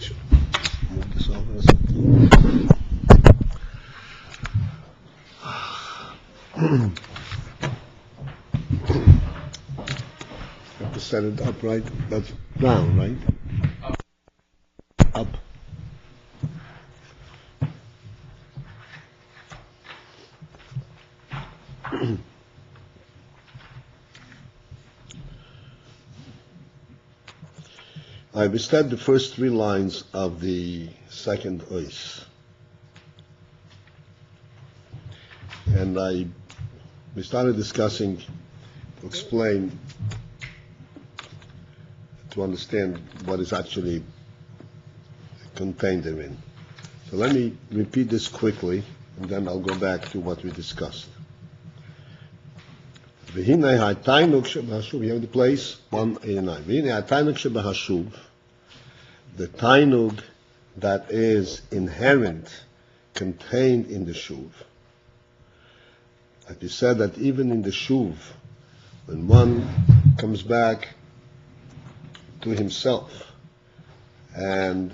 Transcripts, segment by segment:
should move this over or something. Have to set it up right. That's down, right? Up. We studied the first three lines of the second ois. And we started discussing to explain, to understand what is actually contained therein. So let me repeat this quickly, and then I'll go back to what we discussed. V'hinei ha'tainuk shebahashuv, you have the place 189. V'hinei ha'tainuk shebahashuv, the tainug that is inherent, contained in the shuv. Like you said, that even in the shuv, when one comes back to himself and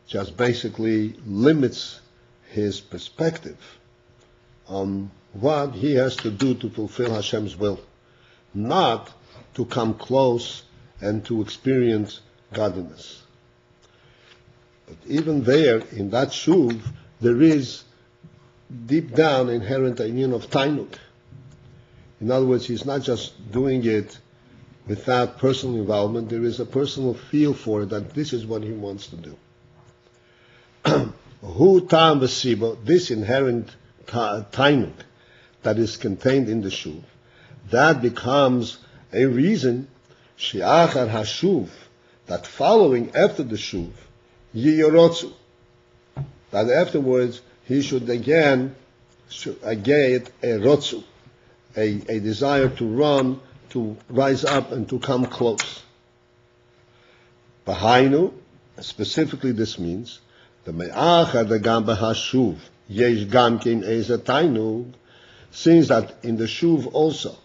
just basically limits his perspective on what he has to do to fulfill Hashem's will, not to come close and to experience godliness. But even there, in that shuv, there is deep down inherent union of tainuk. In other words, he's not just doing it without personal involvement. There is a personal feel for it that this is what he wants to do. Hu tam v'sibo, this inherent tainuk that is contained in the shuv, that becomes a reason, she'achar hashuv, that following after the shuv, yiyorotzu, that afterwards he should again get a rotzu, a desire to run, to rise up and to come close. Bahainu, specifically this means, the me'achar the gam b'hashuv, yesh gam kim eza tainug, since that in the shuv also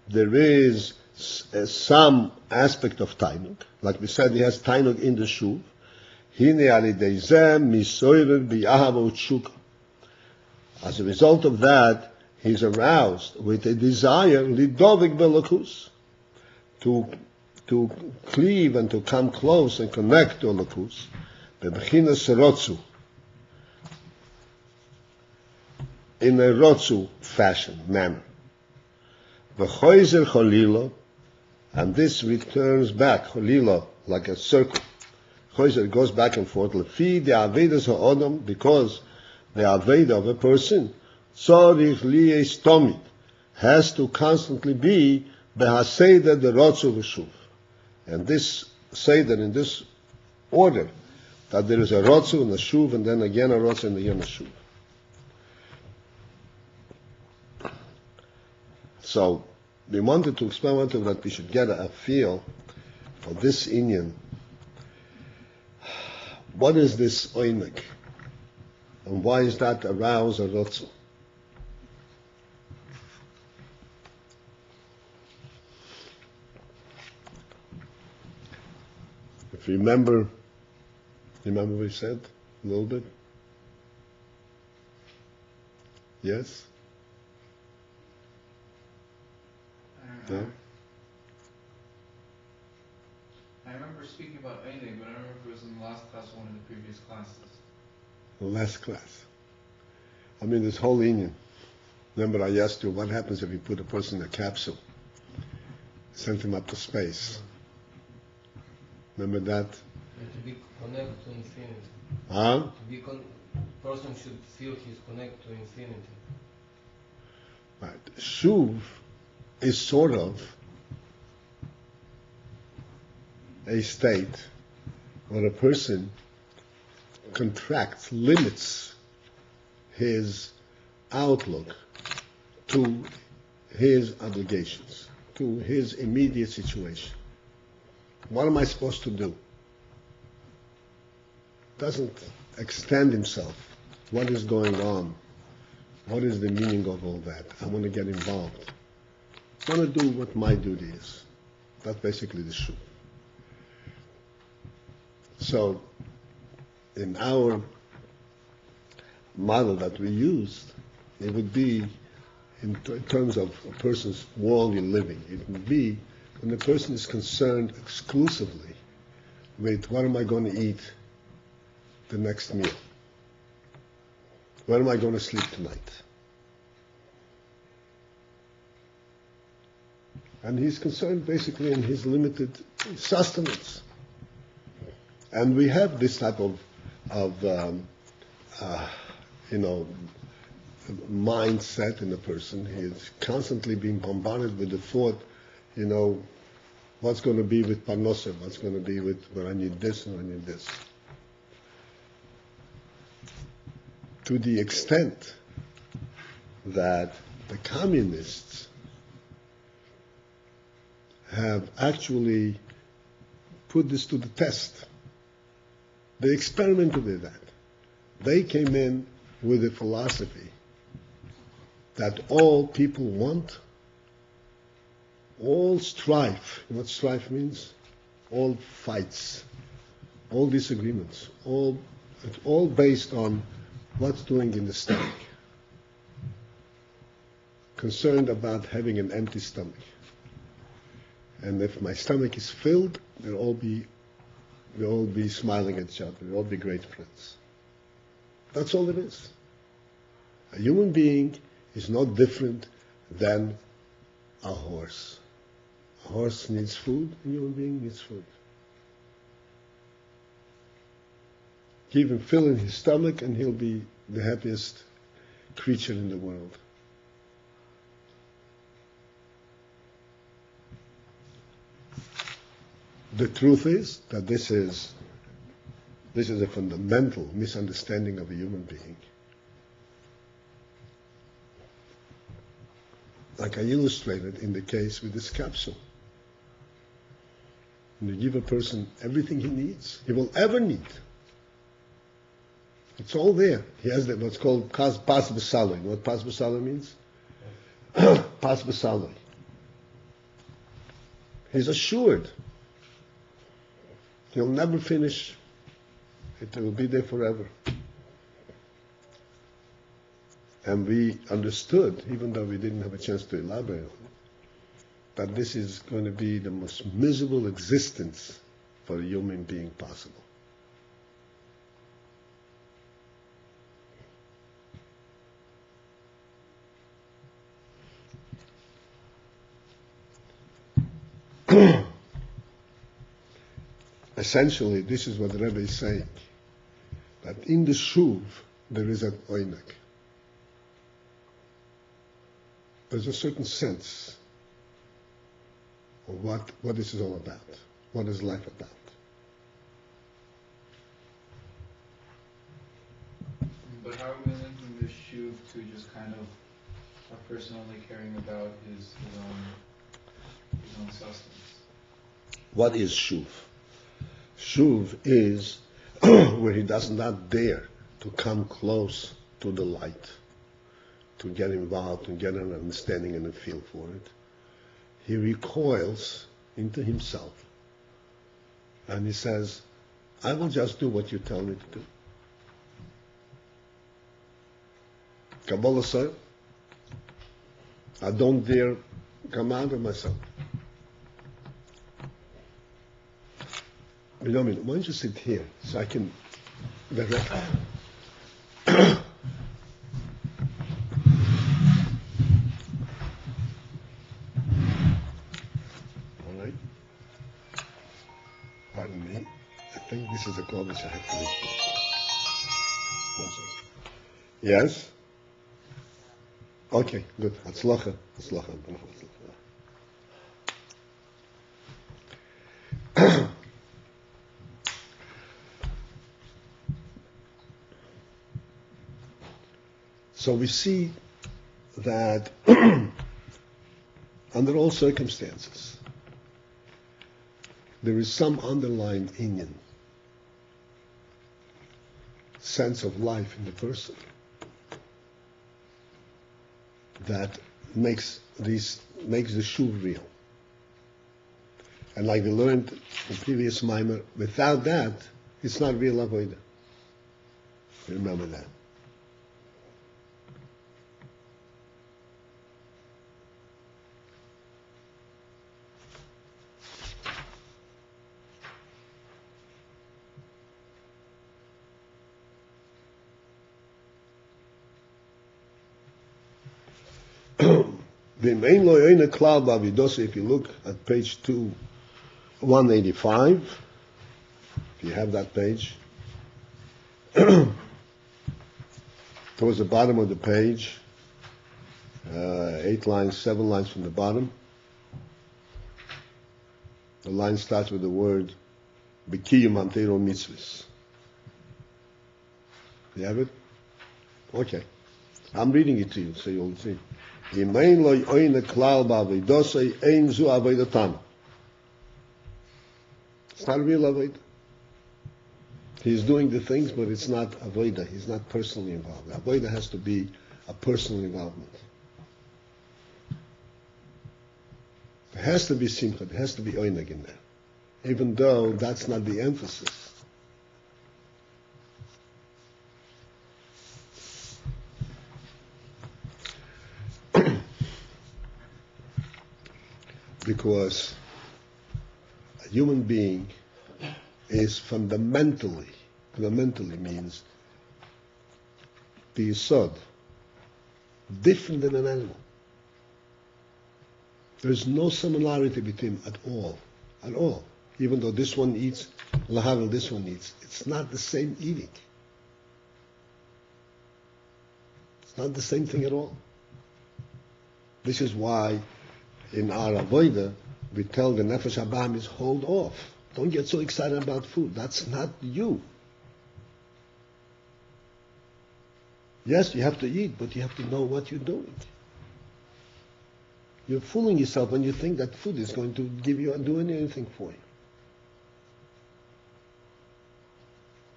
there is some aspect of tainug, like we said, he has tainug in the shuv. As a result of that, he's aroused with a desire lidovik belakus, to cleave and to come close and connect to Elokus, bebechinas rotzu, in a rotzu fashion, manner. V'choizer cholilo, and this returns back, cholilo, like a circle. Choizer goes back and forth, lefi de avedas ha'odom, because the aveda of a person, tzorich liyes tomid, has to constantly be behaseder de rotzu v'shuv. And this seder in this order, that there is a rotzu and a shuv, and then again a rotzu and again a shuv. So we wanted to explain that we should get a feel for this inyan. What is this oimek? And why is that arouse a rotzu? If you remember what we said a little bit? Yes? No? I remember speaking about Einig, but I don't remember if it was in the last class or one of the previous classes. The last class. I mean, this whole union. Remember, I asked you what happens if you put a person in a capsule, send him up to space. Remember that? And to be connected to infinity. Huh? Person should feel he's connected to infinity. Right. Shuv is sort of a state where a person contracts, limits his outlook to his obligations, to his immediate situation. What am I supposed to do? Doesn't extend himself. What is going on? What is the meaning of all that? I want to get involved. I want to do what my duty is. That's basically the truth. So, in our model that we used, it would be in terms of a person's worldly living. It would be when the person is concerned exclusively with what am I going to eat the next meal? Where am I going to sleep tonight? And he's concerned basically in his limited sustenance. And we have this type of mindset in a person. He's constantly being bombarded with the thought, what's going to be with parnosa, what's going to be with when I need this and I need this. To the extent that the communists have actually put this to the test. They experimented with that. They came in with a philosophy that all people want, all strife, you know what strife means? All fights, all disagreements, it's all based on what's doing in the stomach. Concerned about having an empty stomach. And if my stomach is filled, we'll all be smiling at each other. We'll all be great friends. That's all it is. A human being is not different than a horse. A horse needs food, a human being needs food. Give him fill in his stomach and he'll be the happiest creature in the world. The truth is that this is a fundamental misunderstanding of a human being. Like I illustrated in the case with this capsule. When you give a person everything he needs, he will ever need. It's all there. He has what's called pas b'saloi. You know what pas b'saloi means? Pas b'saloi. He's assured. He'll never finish. It will be there forever. And we understood, even though we didn't have a chance to elaborate on it, that this is going to be the most miserable existence for a human being possible. Essentially, this is what the Rebbe is saying, that in the shuv there is an oinek. There's a certain sense of what this is all about. What is life about? But how are we linking this shuv to just kind of a person only caring about his own sustenance? What is shuv? Shuv is where he does not dare to come close to the light, to get involved, to get an understanding and a feel for it. He recoils into himself and he says, I will just do what you tell me to do. Kabbalah said, I don't dare come out of myself. Why don't you sit here so I can direct you? All right. Pardon me. I think this is a call which I have to make. Yes? Okay, good. Hatzlacha. Hatzlacha. So we see that under all circumstances, there is some underlying inyan, sense of life in the person that makes the shuv real. And like we learned in previous mimer, without that, it's not real avodah. Remember that. If you look at page 185, if you have that page, towards the bottom of the page, 8 lines, 7 lines from the bottom, the line starts with the word B'kiyum Antero Mitzvahs. You have it? Okay. I'm reading it to you, so you'll see. It's not real avodah. He's doing the things, but it's not avodah. He's not personally involved. Avodah has to be a personal involvement. There has to be simcha. There has to be oineg in there, even though that's not the emphasis. Because a human being is fundamentally means the yesod, different than an animal. There's no similarity between at all. Even though this one eats lahavel, this one eats. It's not the same eating. It's not the same thing at all. This is why in our avodah, we tell the nefesh habahamis, hold off. Don't get so excited about food. That's not you. Yes, you have to eat, but you have to know what you're doing. You're fooling yourself when you think that food is going to do anything for you.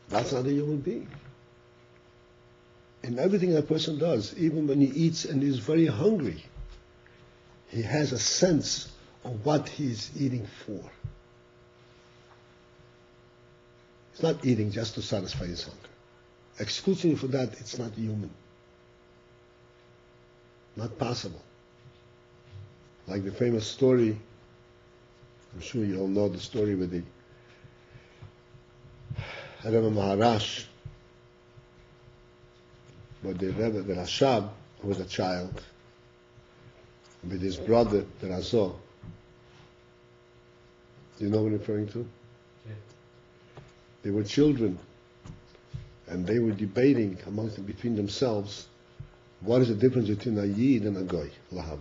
That's not a human being. In everything a person does, even when he eats and is very hungry, he has a sense of what he's eating for. He's not eating just to satisfy his hunger. Exclusively for that, it's not human. Not possible. Like the famous story, I'm sure you all know the story with the Rebbe Maharash, but the Rebbe, the Rashab, who was a child, with his brother, the Razor. You know what I'm referring to? Yeah. They were children, and they were debating between themselves, what is the difference between a Yid and a Goy, Lahab.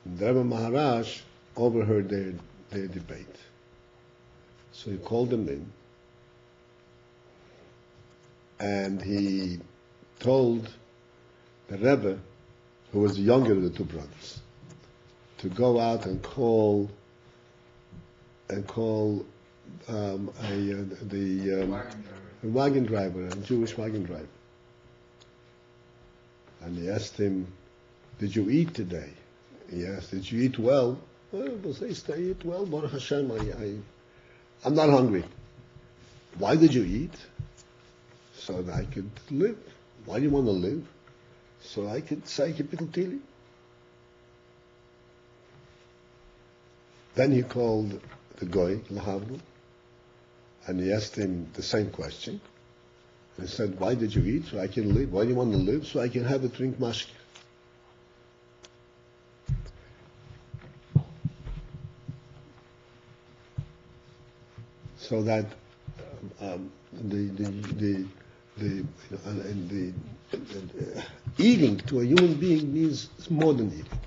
And the Rebbe Maharash overheard their debate. So he called them in, and he told the Rebbe, who was the younger of the two brothers, to go out and call the wagon driver, a Jewish wagon driver. And he asked him, "Did you eat today?" He asked, "Did you eat well?" "Well, I eat well, Baruch Hashem, I'm not hungry." "Why did you eat?" "So that I could live." "Why do you want to live?" "So I could say Kapitel Tili." Then he called the Goy, Lahavnu, and he asked him the same question. And he said, "Why did you eat?" "So I can live." "Why do you want to live?" "So I can have a drink mashke." So that the eating to a human being means more than eating.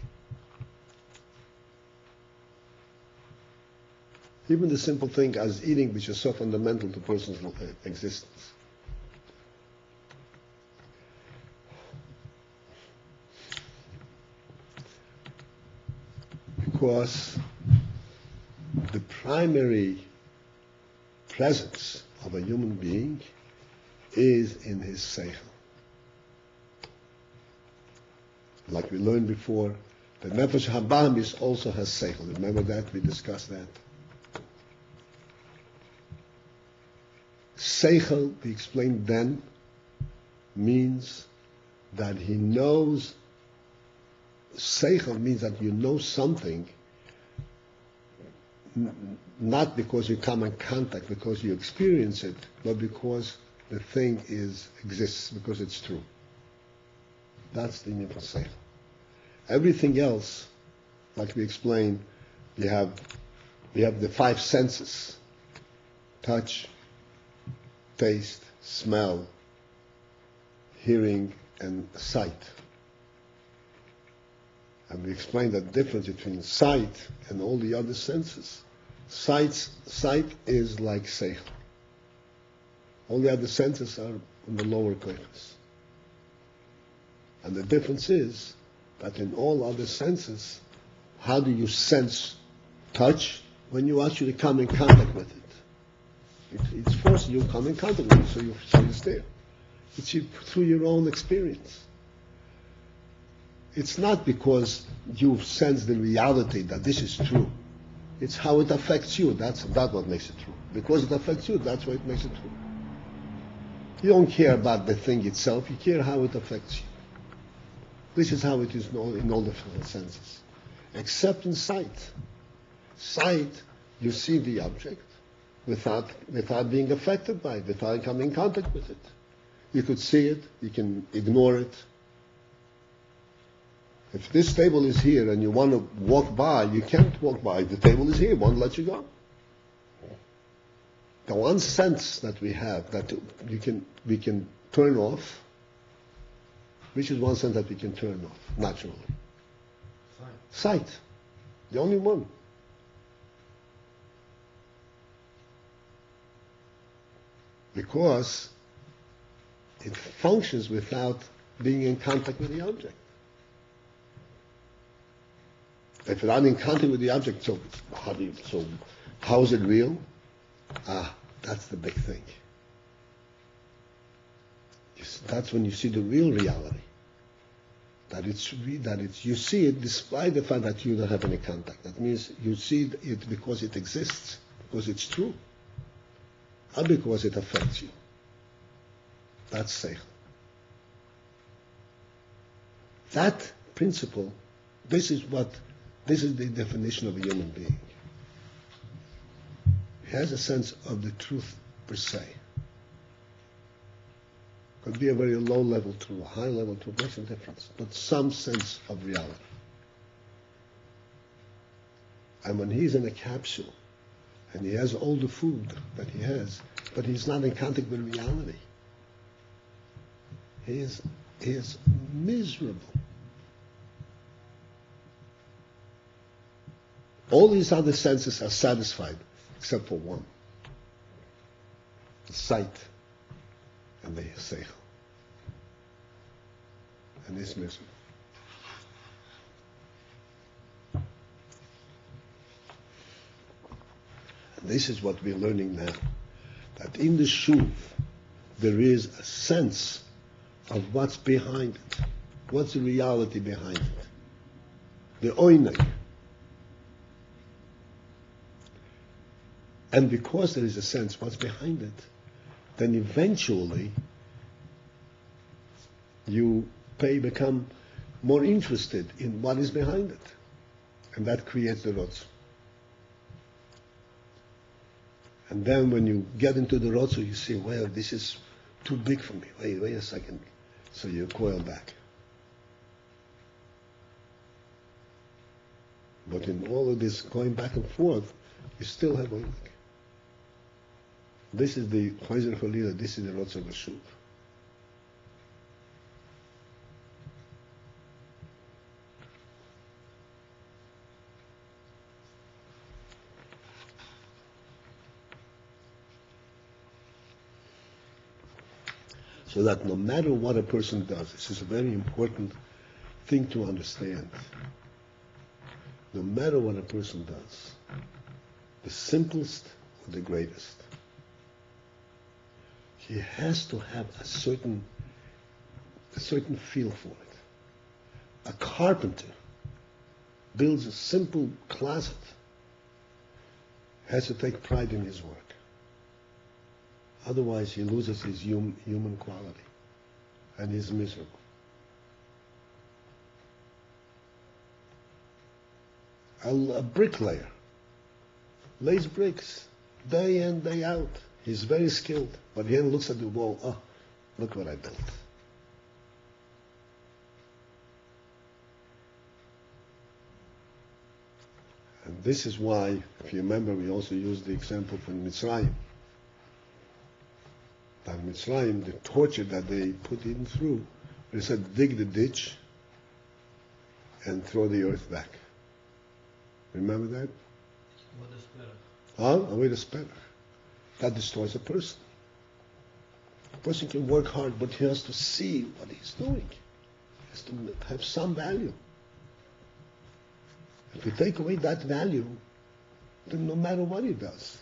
Even the simple thing as eating, which is so fundamental to person's existence. Because the primary presence of a human being is in his seichel. Like we learned before, the nefesh habahamis also has seichel. Remember that? We discussed that. Seichel, we explained then, means that he knows. Seichel means that you know something, not because you come in contact, because you experience it, but because the thing exists, because it's true. That's the meaning of Seichel. Everything else, like we explained, we have the five senses: touch, taste, smell, hearing, and sight. And we explained the difference between sight and all the other senses. Sight is like seichel. All the other senses are in the lower koiches. And the difference is that in all other senses, how do you sense touch? When you actually come in contact with it. It's forcing you to come in contact with it, so it's there. It's through your own experience. It's not because you sense the reality that this is true. It's how it affects you. That's what makes it true. Because it affects you, that's why it makes it true. You don't care about the thing itself, you care how it affects you. This is how it is in all the senses. Except in sight. Sight, you see the object without being affected by it, without coming in contact with it. You could see it, you can ignore it. If this table is here and you want to walk by, you can't walk by. The table is here, it won't let you go. The one sense that we have that we can turn off, which is one sense that we can turn off naturally? Sight. The only one. Because it functions without being in contact with the object. If you're not in contact with the object, so how is it real? That's the big thing. That's when you see the real reality. That you see it despite the fact that you don't have any contact. That means you see it because it exists, because it's true, not because it affects you. That's seichel. That principle, this is the definition of a human being. He has a sense of the truth per se. Could be a very low level truth, a high level truth, makes a difference, but some sense of reality. And when he's in a capsule, and he has all the food that he has, but he's not in contact with reality, he is miserable. All these other senses are satisfied, except for one. The sight and the seichel. And he's miserable. And this is what we're learning now. That in the shuv, there is a sense of what's behind it. What's the reality behind it? The oineg. And because there is a sense what's behind it, then eventually you become more interested in what is behind it. And that creates the rotz. And then when you get into the rotz, you see, well, this is too big for me. Wait a second. So you coil back. But in all of this going back and forth, you still have oinek. This is the Chayzer Cholila, this is the Rotz of the Shuv. So that no matter what a person does, this is a very important thing to understand. No matter what a person does, the simplest or the greatest, he has to have a certain feel for it. A carpenter builds a simple closet, has to take pride in his work. Otherwise, he loses his human quality, and he's miserable. A bricklayer lays bricks day in, day out. He's very skilled, but he looks at the wall. Oh, look what I built. And this is why, if you remember, we also used the example from Mitzrayim. That Mitzrayim, the torture that they put in through, they said, dig the ditch and throw the earth back. Remember that? Avoid the sparrow. That destroys a person. A person can work hard, but he has to see what he's doing. He has to have some value. If you take away that value, then no matter what he does,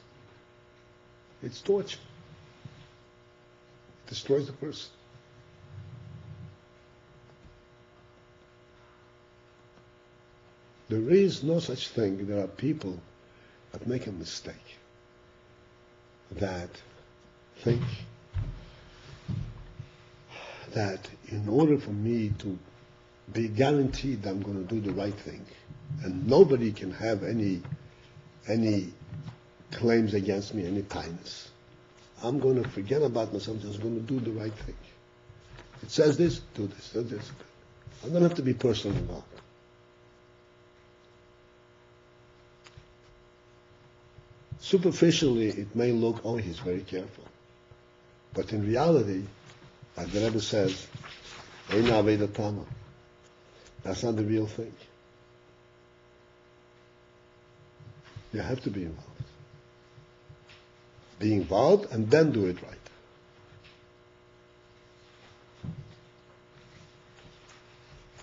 it's torture. It destroys the person. There is no such thing. There are people that make a mistake, that think that in order for me to be guaranteed that I'm going to do the right thing, and nobody can have any claims against me, any kindness, I'm going to forget about myself, I'm just going to do the right thing. It says this, do this, do this. I don't have to be personally involved. Superficially, it may look, oh, he's very careful. But in reality, like the Rebbe says, Eina Aveda Tama. That's not the real thing. You have to be involved. Be involved and then do it right.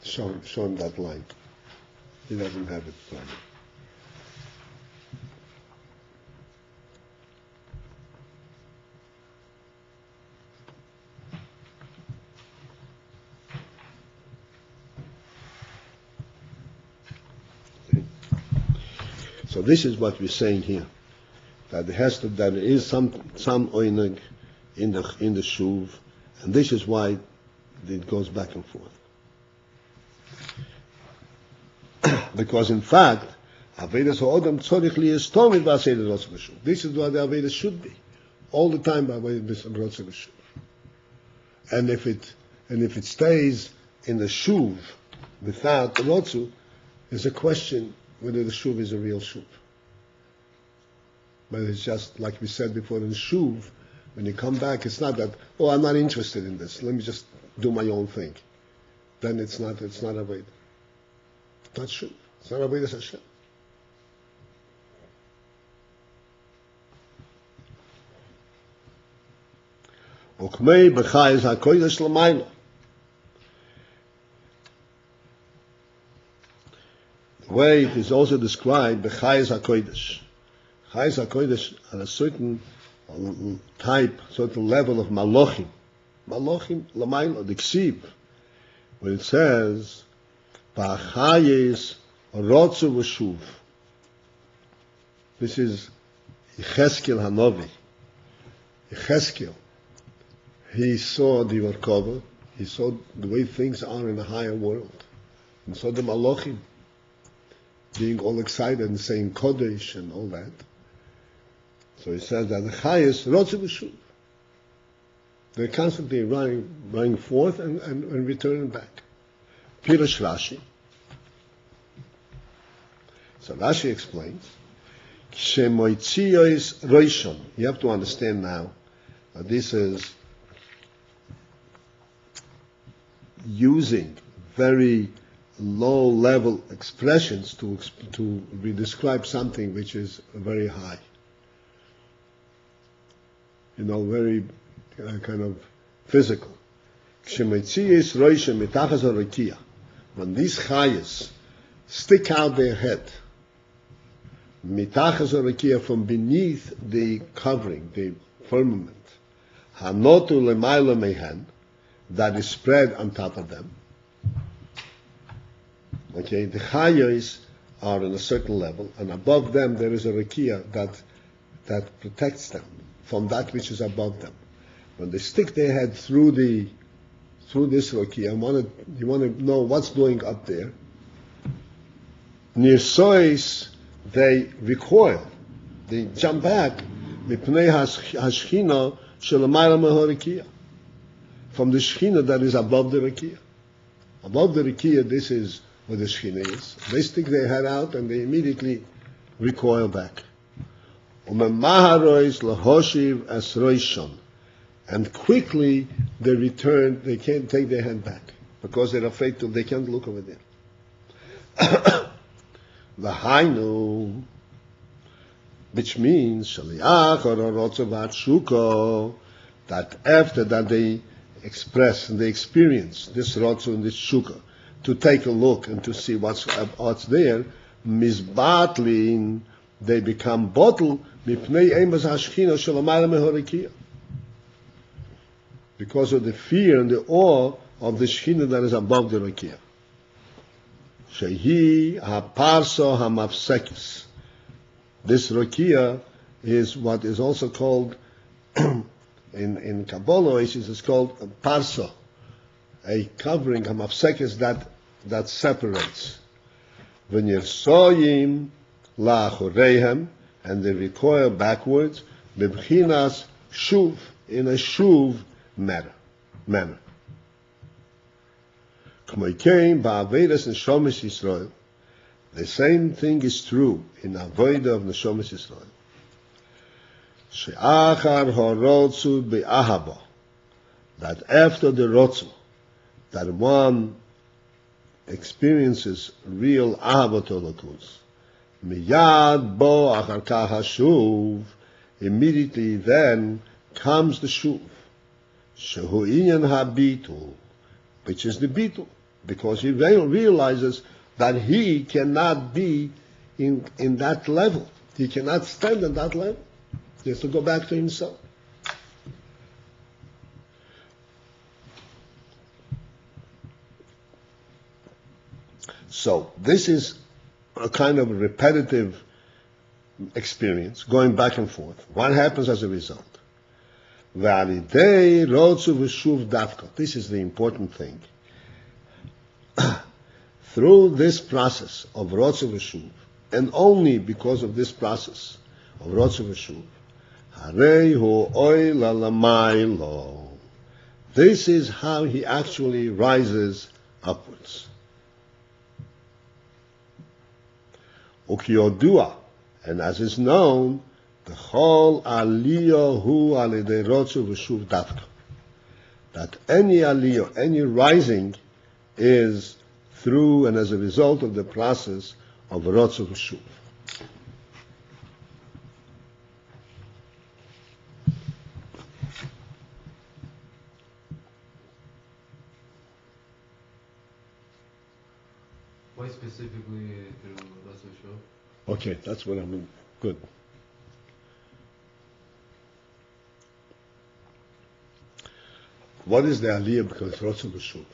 Show him that line. He doesn't have it right. So this is what we're saying here, that there is some oineg in the shuv, and this is why it goes back and forth. Because in fact, Avedas ha'odam tzorich liyestomid ba'aseder rotz v'shuv. This is what the Avedas should be, all the time ba'aseder rotz v'shuv. And if it stays in the shuv without the rotzu, there's a question whether the shuv is a real shuv. But it's just, like we said before, in shuv, when you come back, it's not that, oh, I'm not interested in this, let me just do my own thing. Then it's not Avodah. It's not shuv. It's not Avodas Hashem. Ukmei b'chayis ha'kodesh l'mayla. The way it is also described, b'chayis ha'kodesh. Chayis ha'kodesh are a certain type, certain level of malochim. Malochim l'mayla, the ksiv, where it says, b'chayis rotzu v'shuv. This is Yecheskel Hanovi. Yecheskel. He saw the Merkava, he saw the way things are in the higher world, and saw the Malachim being all excited and saying Kodesh and all that. So he says that the Chayes Rotzu V'shuv. They're constantly running forth and returning back. Pirush Rashi. So Rashi explains, Shemoitziyois Roishon. You have to understand now that this is using very low-level expressions to describe something which is very high. Very kind of physical. When these chayas stick out their head, from beneath the covering, the firmament, hanotu lemayla mehen, that is spread on top of them. Okay, the chayos are on a certain level, and above them there is a rakia that protects them from that which is above them. When they stick their head through this rakia, you want to know what's going up there. Near sois, they recoil, they jump back, mipnei hashchina shelamayla mehorikia, from the shechina that is above the rakia. Above the rakia, this is where the shechina is. They stick their head out and they immediately recoil back. Umemaharois lahoshiv as roishon, and quickly they return. They can't take their head back because they're afraid they can't look over there. V'hainu, which means shaliach or rotzavat shuko, that after that they express and they experience this rotzu and this shuka, to take a look and to see what's there, mizbatlin, they become bottled mipnei emes hashchina shelamayla mehorikia, because of the fear and the awe of the shechina that is above the rakia. Shehi haparso hamafsekis. This rakia is what is also called in Kabbalah is called a parso, a covering hamafsekis that separates. When you're soyim la'achoreihem, and they recoil backwards, b'bchinas shuv, in a shuv manner. The same thing is true in avodah of neshomis Yisrael. She'achar harotzu be'ahava, that after the rotzu, that one experiences real ahava to Elokus, miyad bo achar kach hashuv, immediately then comes the shuv, shehu inyan habitul, which is the bitul, because he realizes that he cannot be in that level. He cannot stand at that level. He has to go back to himself. So this is a kind of repetitive experience, going back and forth. What happens as a result? This is the important thing. Through this process of Rotzu V'Shuv, and only because of this process of Rotzu V'Shuv, Harehu Oy Lalamaylo, this is how he actually rises upwards. Ukiyodua, and as is known, the whole aliyah hu alidei Rotzu V'Shuv dafka, that any aliyah, any rising, is through and as a result of the process of Rotzu V'Shuv. Why specifically through Rotzu V'Shuv? Okay, that's what I mean. Good. What is the aliyah because Rotzu V'Shuv?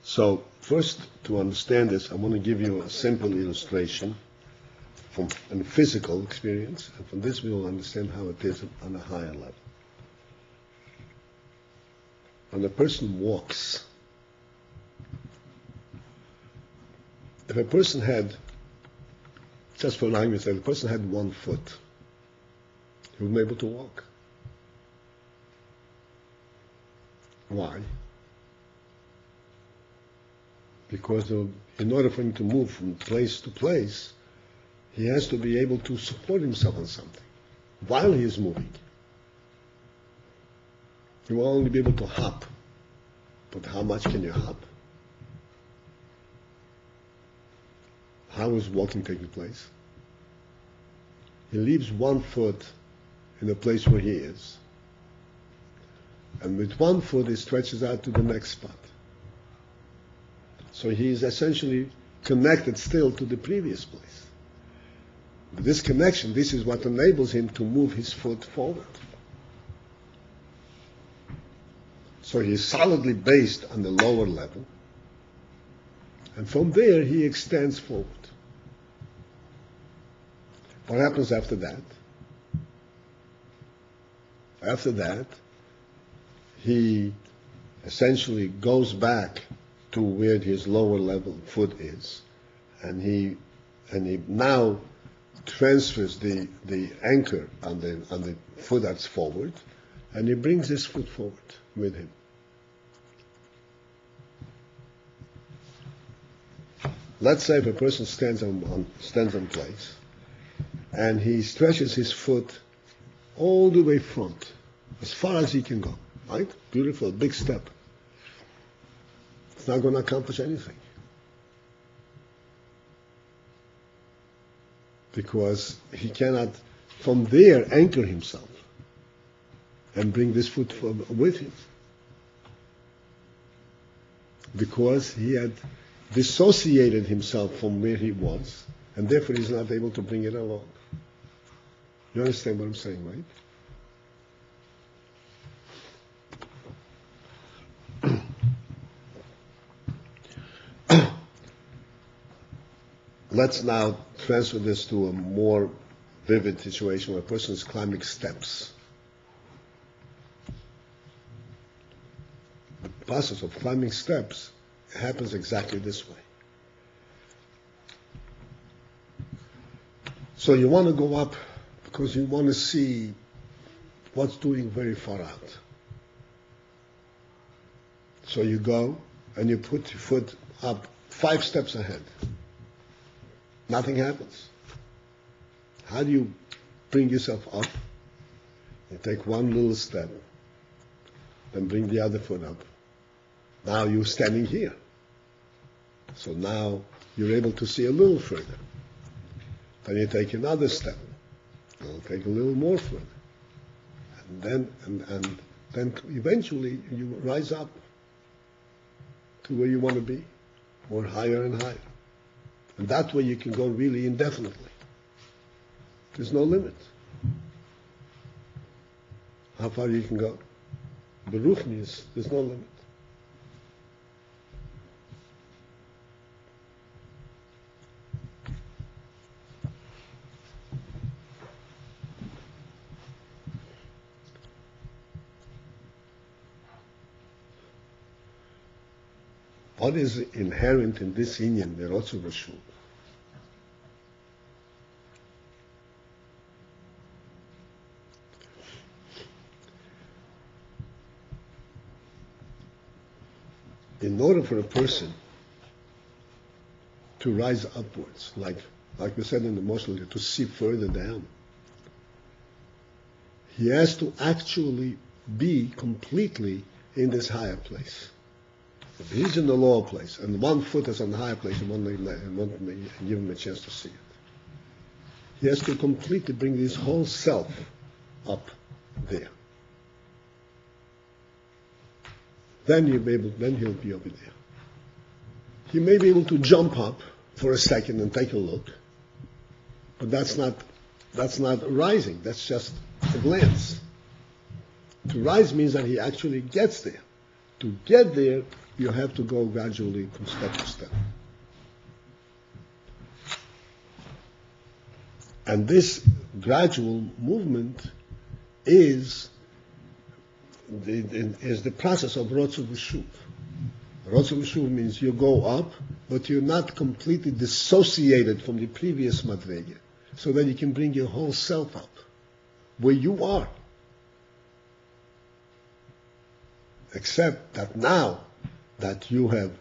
So, first, to understand this, I want to give you a simple illustration from a physical experience, and from this we will understand how it is on a higher level. When a person walks, if a person had, just for an argument's sake, if a person had 1 foot, he wouldn't be able to walk. Why? Because in order for him to move from place to place, he has to be able to support himself on something while he is moving. He will only be able to hop. But how much can you hop? How is walking taking place? He leaves 1 foot in the place where he is. And with 1 foot he stretches out to the next spot. So he is essentially connected still to the previous place. But this connection, this is what enables him to move his foot forward. So he is solidly based on the lower level. And from there, he extends forward. What happens after that? After that, he essentially goes back to where his lower level foot is, and he now transfers the anchor on the foot that's forward, and he brings his foot forward with him. Let's say if a person stands on place, and he stretches his foot all the way front, as far as he can go, right? Beautiful, big step. It's not going to accomplish anything. Because he cannot, from there, anchor himself and bring this foot with him. Because he had dissociated himself from where he was, and therefore he's not able to bring it along. You understand what I'm saying, right? Let's now transfer this to a more vivid situation where a person is climbing steps. The process of climbing steps happens exactly this way. So you want to go up because you want to see what's doing very far out. So you go and you put your foot up 5 steps ahead. Nothing happens. How do you bring yourself up? You take one little step, then bring the other foot up. Now you're standing here. So now you're able to see a little further. Then you take another step. You'll take a little more further. And then eventually you rise up to where you want to be, or higher and higher. And that way you can go really indefinitely. There's no limit. How far you can go. Baruch means there's no limit. What is inherent in this inyan, the Rotzu V'Shuv? In order for a person to rise upwards, like we said in the Moshe, to see further down, he has to actually be completely in this higher place. If he's in the lower place, and one foot is on the higher place, and won't give him a chance to see it. He has to completely bring his whole self up there. Then he'll be over there. He may be able to jump up for a second and take a look, but that's not rising. That's just a glance. To rise means that he actually gets there. To get there, you have to go gradually from step to step. And this gradual movement is the process of Rotzu V'Shuv. Rotzu V'Shuv means you go up, but you're not completely dissociated from the previous madrega, so that you can bring your whole self up, where you are. Except that now that you have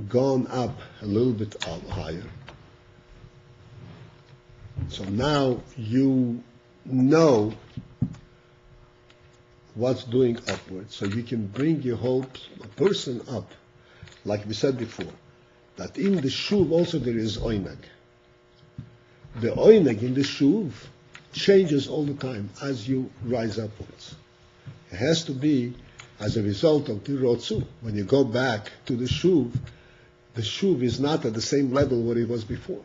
gone up a little bit higher, so now you know what's doing upwards, so you can bring your whole person up. Like we said before, that in the shuv also there is oinag. The oinag in the shuv changes all the time as you rise upwards. It has to be as a result of the rotzu. When you go back to the shuv is not at the same level where it was before.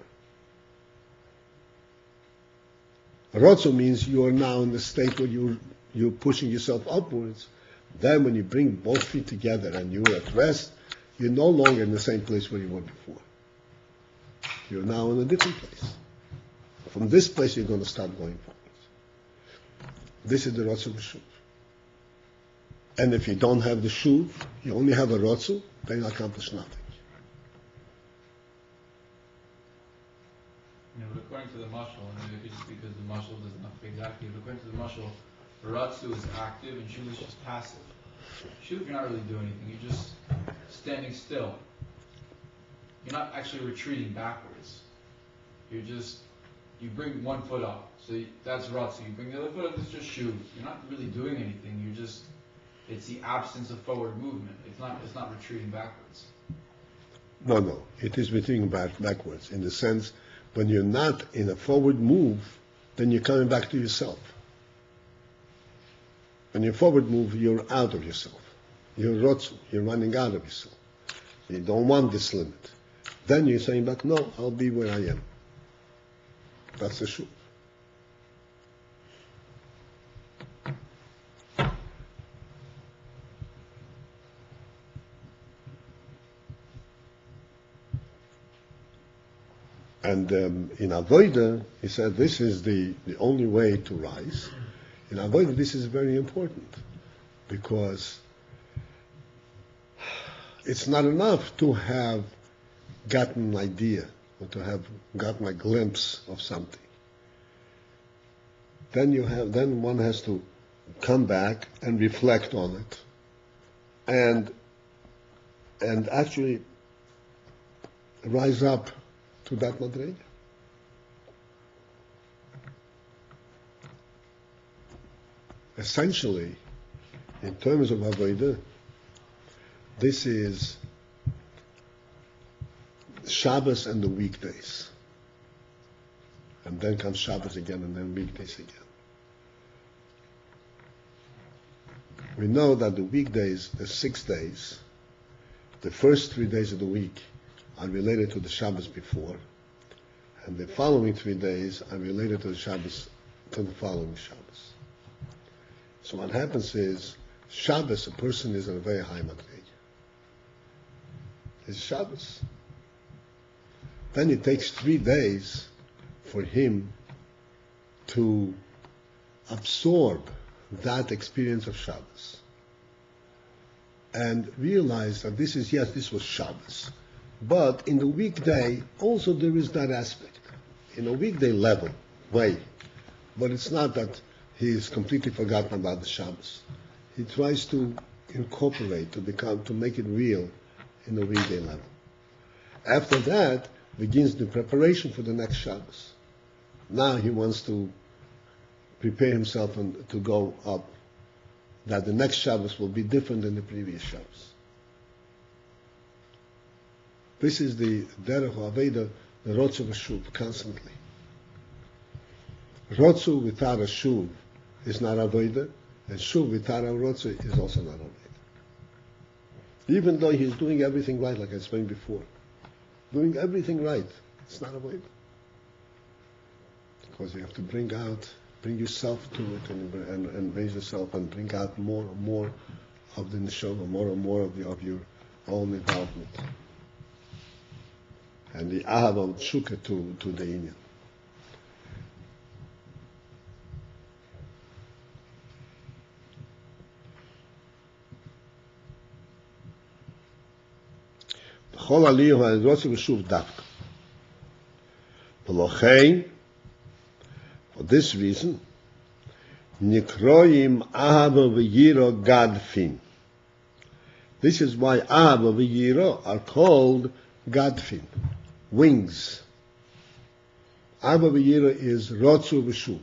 Rotzu means you are now in the state where you're pushing yourself upwards, Then when you bring both feet together and you're at rest, you're no longer in the same place where you were before. You're now in a different place. From this place, you're going to start going forward. This is the Rotzu V'Shuv. And if you don't have the Shuv, you only have a Rotzu, then you accomplish nothing. But according to the mashal, and maybe just because the mashal doesn't have exactly, but according to the mashal, Ratzu is active and Shuv is just passive. Shuv, you're not really doing anything. You're just standing still. You're not actually retreating backwards. You bring one foot up. So that's Ratzu. You bring the other foot up, it's just Shuv. You're not really doing anything. It's the absence of forward movement. It's not retreating backwards. No. It is retreating backwards in the sense when you're not in a forward move, then you're coming back to yourself. When you forward move, you're out of yourself. You're Rotzu. You're running out of yourself. You don't want this limit. Then you're saying back, no, I'll be where I am. That's the Shuv. And in Avodah, he said this is the only way to rise. In Avodah, this is very important because it's not enough to have gotten an idea or to have gotten a glimpse of something. Then one has to come back and reflect on it and actually rise up to that madrega. Essentially, in terms of Avodah, this is Shabbos and the weekdays. And then comes Shabbos again and then weekdays again. We know that the weekdays, the 6 days, the first 3 days of the week are related to the Shabbos before, and the following 3 days are related to the Shabbos, to the following Shabbos. So what happens is, Shabbos, a person is in a very high madrega. It's Shabbos. Then it takes 3 days for him to absorb that experience of Shabbos and realize that this was Shabbos. But in the weekday, also there is that aspect. In a weekday level, way. But it's not that he is completely forgotten about the Shabbos. He tries to incorporate, to make it real in the weekday level. After that, begins the preparation for the next Shabbos. Now he wants to prepare himself and to go up, that the next Shabbos will be different than the previous Shabbos. This is the derech Avodah, the Rotzu V'Shuv, constantly. Rotzu without a Shuv is not Avodah, and Shuv without a Rotzu is also not Avodah. Even though he's doing everything right, like I explained before. Doing everything right, it's not Avodah. Because you have to bring yourself to it and raise yourself and bring out more and more of the neshama, more and more of your own involvement. And the ahava tshuka to the inyan. B'chol aliyah ha'rotzu v'shuv dafka. V'lochein, for this reason, nikroim ahava v'yiro gadfin. This is why ahava v'yiro are called gadfin. Wings. Abba v'yira is Rotzu v'Shuv.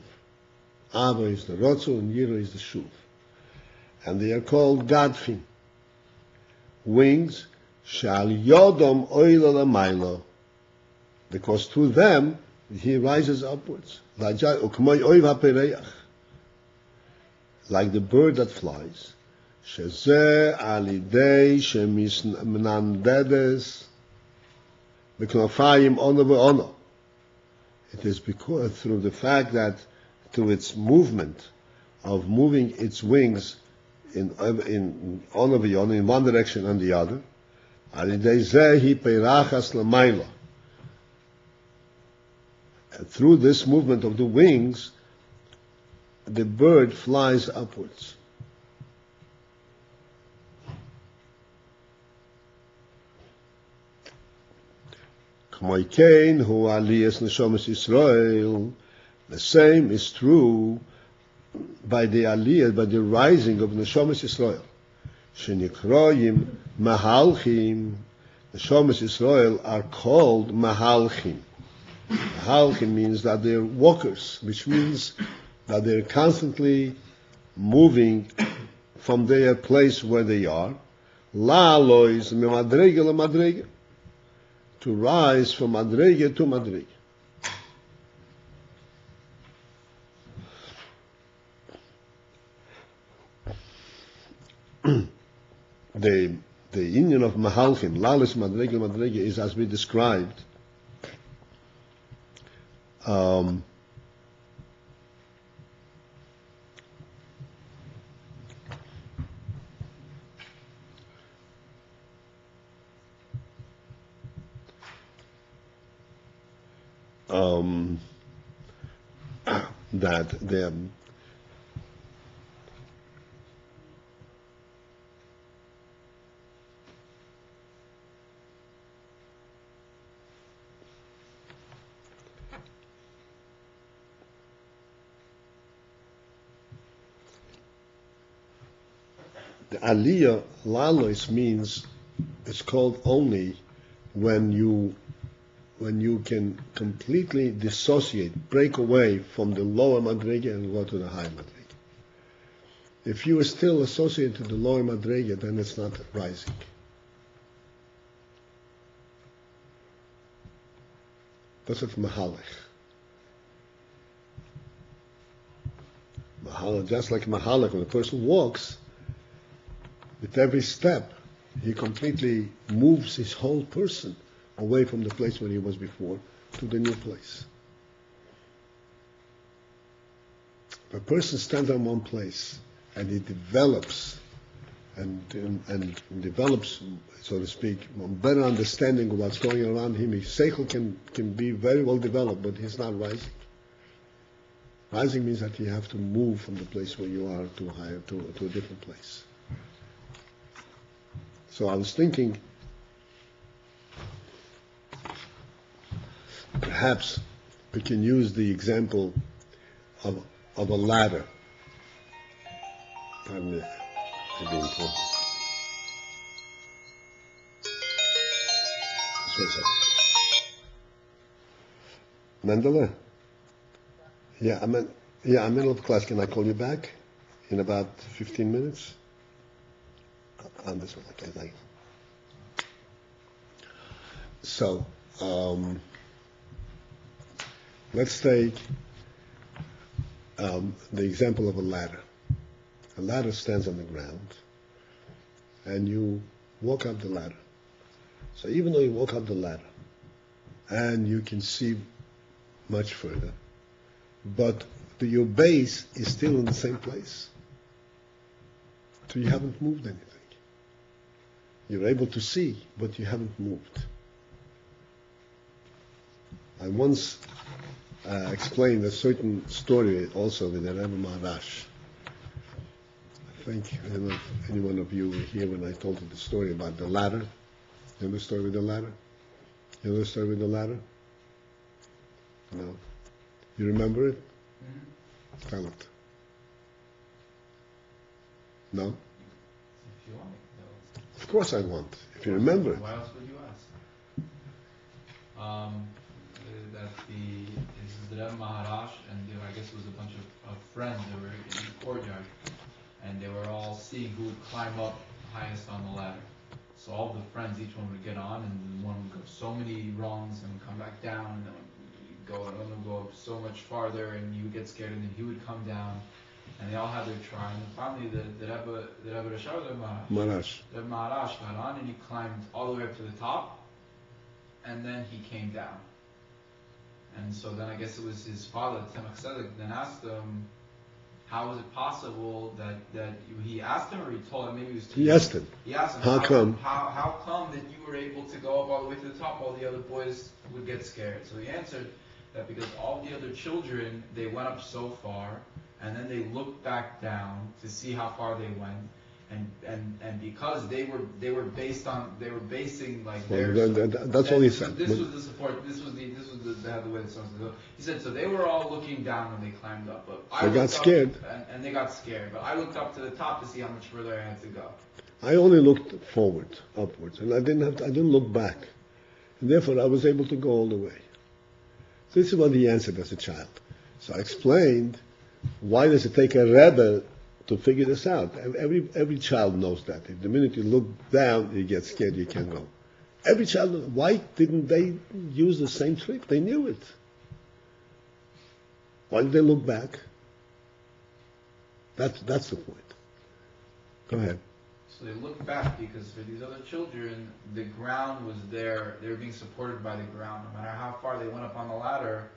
Abba is the Rotzu and Yira is the Shuv. And they are called Gadfin. Wings, Shal Yodom Oila Lamailo. Because through them, he rises upwards. Like the bird that flies. Shezeh alidei shemisnandedes. It is because through the fact that through its movement of moving its wings, in one direction and the other. And through this movement of the wings, the bird flies upwards. The same is true by the aliyah, by the rising of Neshomas Yisrael. Shenikroyim Mahalchim. Neshomas Yisrael are called Mahalchim. Mahalchim means that they're walkers, which means that they're constantly moving from their place where they are. La'alois memadrege lemadrege. To rise from madrege to madrege. The union of Mahalchim, Lalis Madrege Madrege, is as we described. That the aliyah lalois means it's called only when you can completely dissociate, break away from the lower madrege and go to the higher madrege. If you are still associated to the lower madrege, then it's not rising. That's what mahalech. Mahalech, just like mahalech, when a person walks, with every step, he completely moves his whole person away from the place where he was before to the new place. If a person stands on one place and he develops and develops, so to speak, a better understanding of what's going around him, his seichel can be very well developed, but he's not rising. Rising means that you have to move from the place where you are to a different place. So I was thinking, perhaps we can use the example of a ladder. Pardon me, it's being important. Mendele? Yeah, I'm in the middle of class. Can I call you back in about 15 minutes? On this one, okay, thank you. So, let's take the example of a ladder. A ladder stands on the ground, and you walk up the ladder. So even though you walk up the ladder, and you can see much further, but your base is still in the same place. So you haven't moved anything. You're able to see, but you haven't moved. I once explained a certain story also with the Rebbe Maharash. I don't know if any one of you were here when I told you the story about the ladder. You know the story with the ladder? You know the story with the ladder? No. You remember it? Mm-hmm. Tell it. No? If you want it, no. Of course I want. If you remember it. Why else would you ask? This is the Rebbe Maharash, and I guess it was a bunch of friends that were in the courtyard, and they were all seeing who would climb up highest on the ladder. So all the friends, each one would get on, and one would go so many rungs and would come back down, and then one would go up so much farther, and you would get scared, and then he would come down, and they all had their try. And finally, the Rebbe Rashab, the Rebbe Maharash got on, and he climbed all the way up to the top, and then he came down. And so then I guess it was his father, Tzemach Tzedek, then asked him, how is it possible that he asked him, or he told him, maybe he was too He young. asked him. He asked him, How come? How come that you were able to go up all the way to the top while the other boys would get scared? So he answered that because all the other children, they went up so far, and then they looked back down to see how far they went, and because they were basing like their. That's all he said. This was the support. This was the way the song said. He said so they were all looking down when they climbed up, but I got scared. and they got scared. But I looked up to the top to see how much further I had to go. I only looked forward, upwards, and I didn't look back, and therefore I was able to go all the way. So this is what he answered as a child. So I explained, why does it take a Rebbe to figure this out? Every child knows that. If the minute you look down, you get scared, you can't go. Every child, why didn't they use the same trick? They knew it. Why did they look back? That's the point. Go ahead. So they looked back because for these other children, the ground was there. They were being supported by the ground. No matter how far they went up on the ladder,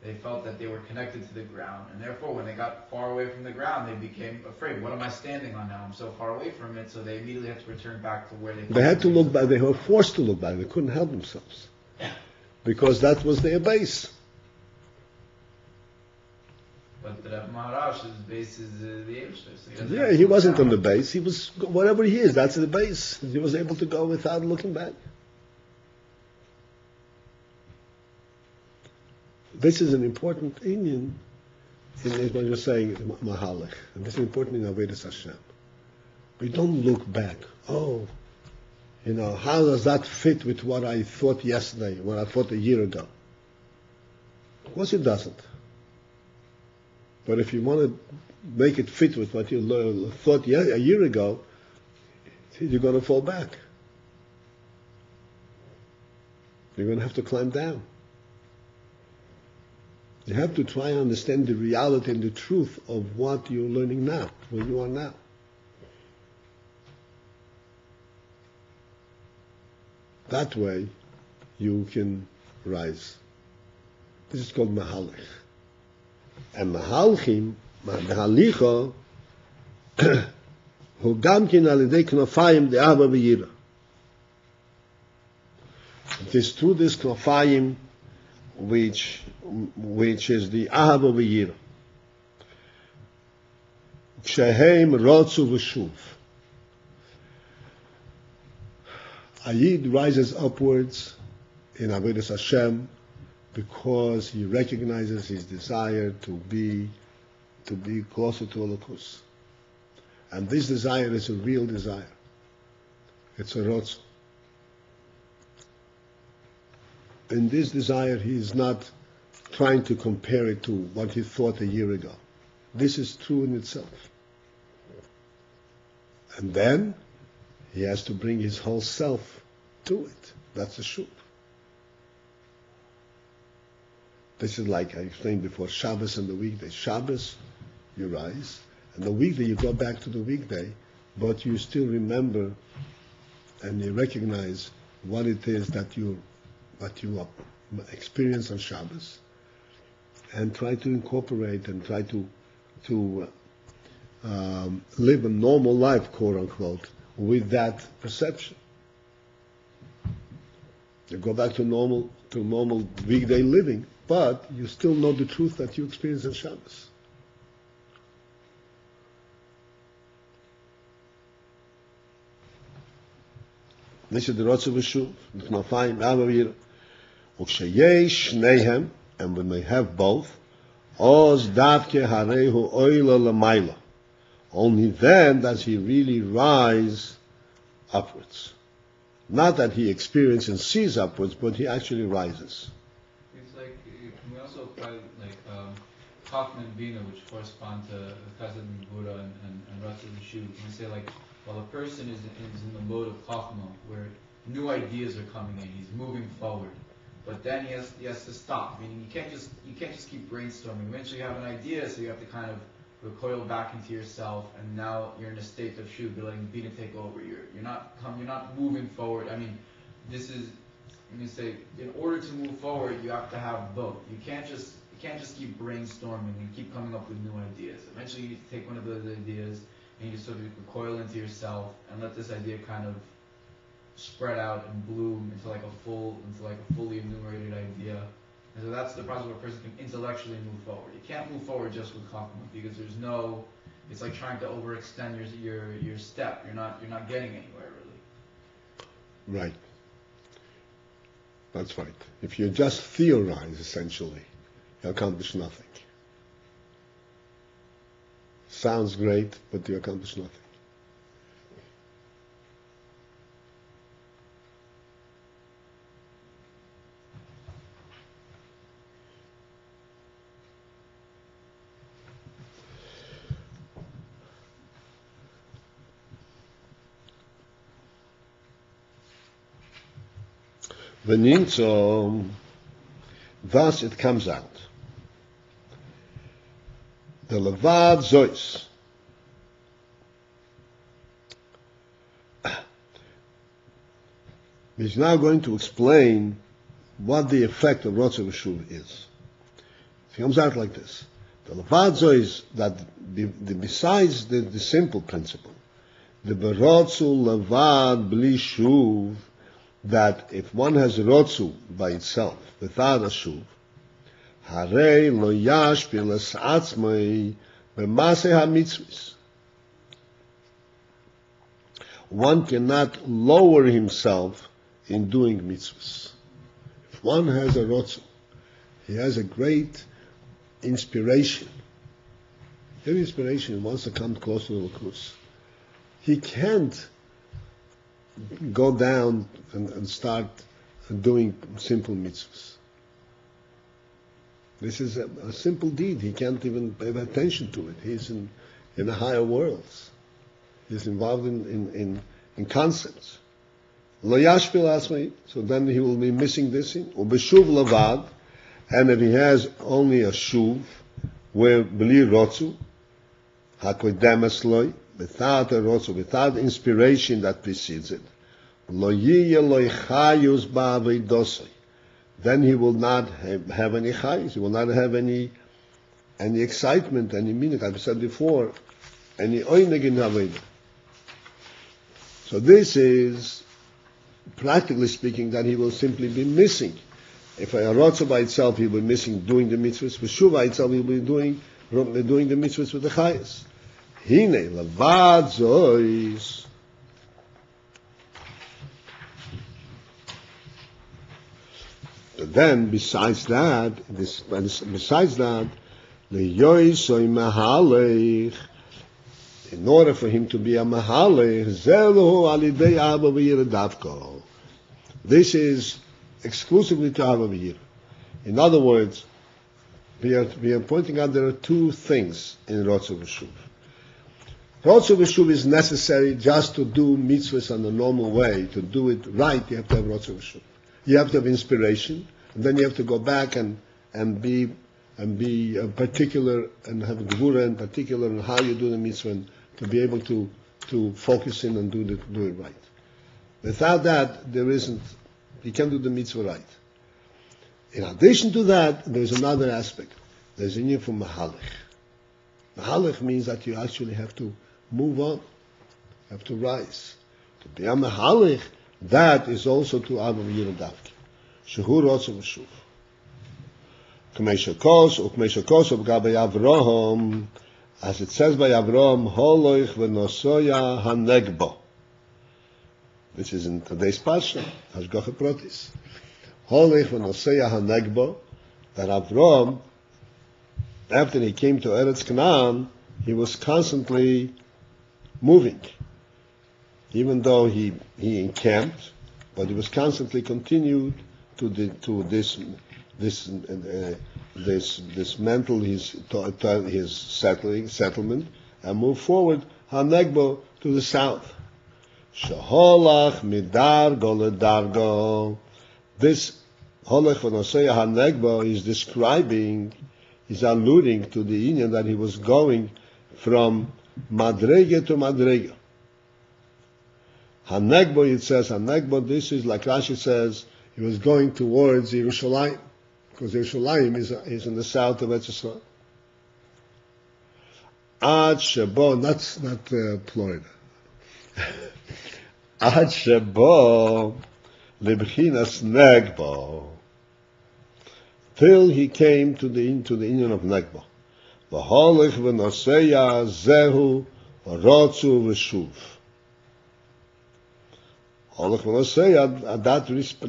they felt that they were connected to the ground. And therefore, when they got far away from the ground, they became afraid. What am I standing on now? I'm so far away from it. So they immediately had to return back to where they They had to look back. They were forced to look back. They couldn't help themselves. Because that was their base. But the Maharaj's base is the Eivshter. So Yeah, he wasn't on the base. He was, whatever he is, that's the base. He was able to go without looking back. This is an important Indian in what you're saying, Mahalach. And this is important in Avodas Hashem. We don't look back. Oh, how does that fit with what I thought yesterday, what I thought a year ago? Of course it doesn't. But if you want to make it fit with what you thought a year ago, you're going to fall back. You're going to have to climb down. You have to try and understand the reality and the truth of what you're learning now, where you are now. That way, you can rise. This is called Mahalach. And Mahalchim, Mahalicha, hu gamkin alidei knofayim de Abba v'yira. It is through this knofayim which is the Abba v'yira. Shehem rotzu v'shuv. A Yid rises upwards in Avodas Hashem because he recognizes his desire to be closer to Elokus. And this desire is a real desire. It's a rotz. In this desire, he is not trying to compare it to what he thought a year ago. This is true in itself. And then he has to bring his whole self to it. That's the shuv. This is like I explained before, Shabbos and the weekday. Shabbos, you rise, and the weekday you go back to the weekday, but you still remember and you recognize what it is that you experience on Shabbos, and try to incorporate and try to live a normal life, quote unquote, with that perception. You go back to normal weekday living, but you still know the truth that you experience on Shabbos. This is the Rotzu V'Shuv, the Knofayim, Abba V'yira. Uksheyesh Shnehem, and when they have both, Oz Davke Harehu Oila L'mayla. Only then does he really rise upwards. Not that he experiences and sees upwards, but he actually rises. It's like, can we also apply like Chachma and Bina, which correspond to Chesed and Buddha and Ratzu V'Shuv. Can we say like, while a person is in the mode of Chachma, where new ideas are coming in, he's moving forward, but then he has to stop. Meaning you can't just keep brainstorming. Eventually you have an idea, so you have to kind of recoil back into yourself, and now you're in a state of shuv, you're letting Bina take over. You're not moving forward. I mean, this is, let me say, in order to move forward, you have to have both. You can't just can't just keep brainstorming and keep coming up with new ideas. Eventually, you take one of those ideas and you sort of recoil into yourself and let this idea kind of spread out and bloom into like a fully enumerated idea. And so that's the process where a person can intellectually move forward. You can't move forward just with chachma because it's like trying to overextend your step. You're not getting anywhere really. Right. That's right. If you just theorize, essentially, you accomplish nothing. Sounds great, but you accomplish nothing. So thus it comes out. The Levad Zois. He's now going to explain what the effect of Rotzer V'Shuv is. It comes out like this. The Levad Zois, that besides the simple principle, the Berotzu Levad Bli Shuv, that if one has Rotzu by itself, without a Shuv, Harei lo yashpil es atzmai b'maseh ha-mitzvahs. One cannot lower himself in doing mitzvahs. If one has a Rotzu, he has a great inspiration. Every inspiration wants to come close to the Lakus. He can't go down and start doing simple mitzvahs. This is a simple deed. He can't even pay attention to it. He's in the higher worlds. He's involved in concepts. Lo yashpil asmai, so then he will be missing this thing. Ubeshuv lavad, and if he has only a shuv, where bli rotzu, hakodemes loy, without a rotzu, without inspiration that precedes it, lo yiyeh loy chayus ba'avidosai, then he will not have any chayus, he will not have any excitement, any meaning, I've said before, any oineg in Avodah. So this is, practically speaking, that he will simply be missing. If a rotzu by itself, he will be missing doing the mitzvahs. With shuv by itself, he will be doing the mitzvahs with the chayus. Hine levad zois. Then, besides that, the yoisoy mahalech, in order for him to be a mahalech, zelu alidei Abba davko. This is exclusively to Abba V'yir. In other words, we are pointing out there are two things in Rotzer V'Shuv. Rotzer V'Shuv is necessary just to do mitzvahs in the normal way. To do it right, you have to have Rotzer V'Shuv. You have to have inspiration, and then you have to go back and be particular and have gvura in particular in how you do the mitzvah, and to be able to focus in and do it right. Without that, you can't do the mitzvah right. In addition to that, there's another aspect. There's a need for mahalech. Mahalech means that you actually have to move on, have to rise. To be a mahalech, that is also to Abba V'yir Davki. Shehu Rotzer V'Shuv. K'mei shekos u'b'gabei Avraham, as it says by Avraham, holoich v'nosoya hanegbo. Which is in today's parsha, Hashgacha Protis. Holoich v'nosoya hanegbo, that Avraham, after he came to Eretz Canaan, he was constantly moving. Even though he encamped, but he was constantly continued to this mental his settlement, and move forward Hanegbo to the south. Sheholach midargo ledargo. This Holech v'noseya Hanegbo is alluding to the union that he was going from Madrege to Madrege. Hanegbo, it says, Hanegbo, this is like Rashi says, he was going towards Yerushalayim, because Yerushalayim is in the south of Eretz Yisrael. Ad Shebo, not Florida. Ad Shebo Lebchinas Negbo, till he came to the union of Negbo. V'holech v'noseya zehu v'rotzu v'shuv. Holech v'noseya,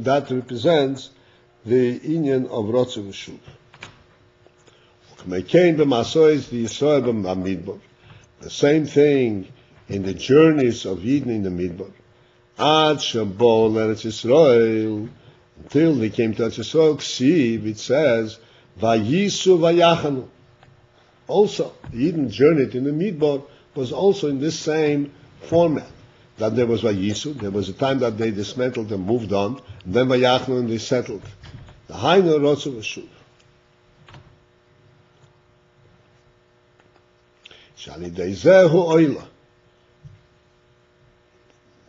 that represents the union of Rotzu v'shuv. The same thing in the journeys of Eden in the Midbar. Ad Shabo Eretz Yisrael, until they came to Eretz Yisrael, Ksiv, it says, Vayisu Vayachanu. Also, the Eden journeyed in the Midbar was also in this same format. That there was Vayisu, there was a time that they dismantled and moved on, and then Vayachanu and they settled. The Hainu Rotzu v'shuv. Shalidei zehu oila.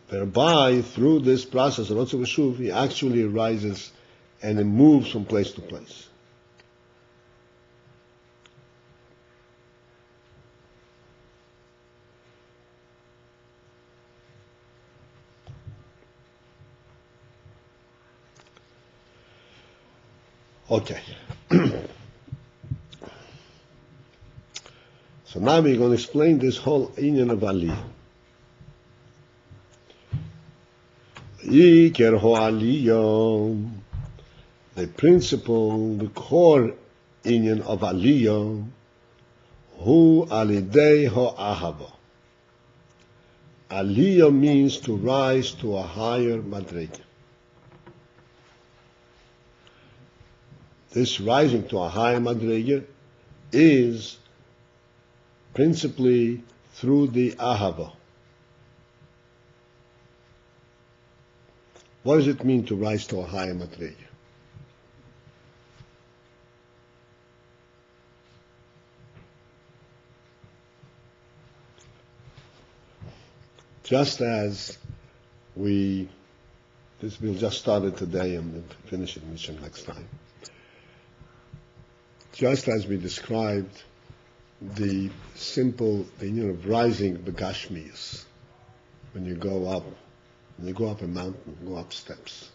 Thereby, through this process of Rotzu v'shuv, he actually rises and he moves from place to place. Okay. So now we're going to explain this whole inyan of Aliyah. Iker ho Aliyah, the principle, the core inyan of Aliyah, hu alidei ho ahava. Aliyah means to rise to a higher madrega. This rising to a higher madrega is principally through the ahava. What does it mean to rise to a higher madrega? Just as we'll just start it today and we'll finish it next time. Just as we described the union of rising begashmius, when you go up a mountain, go up steps.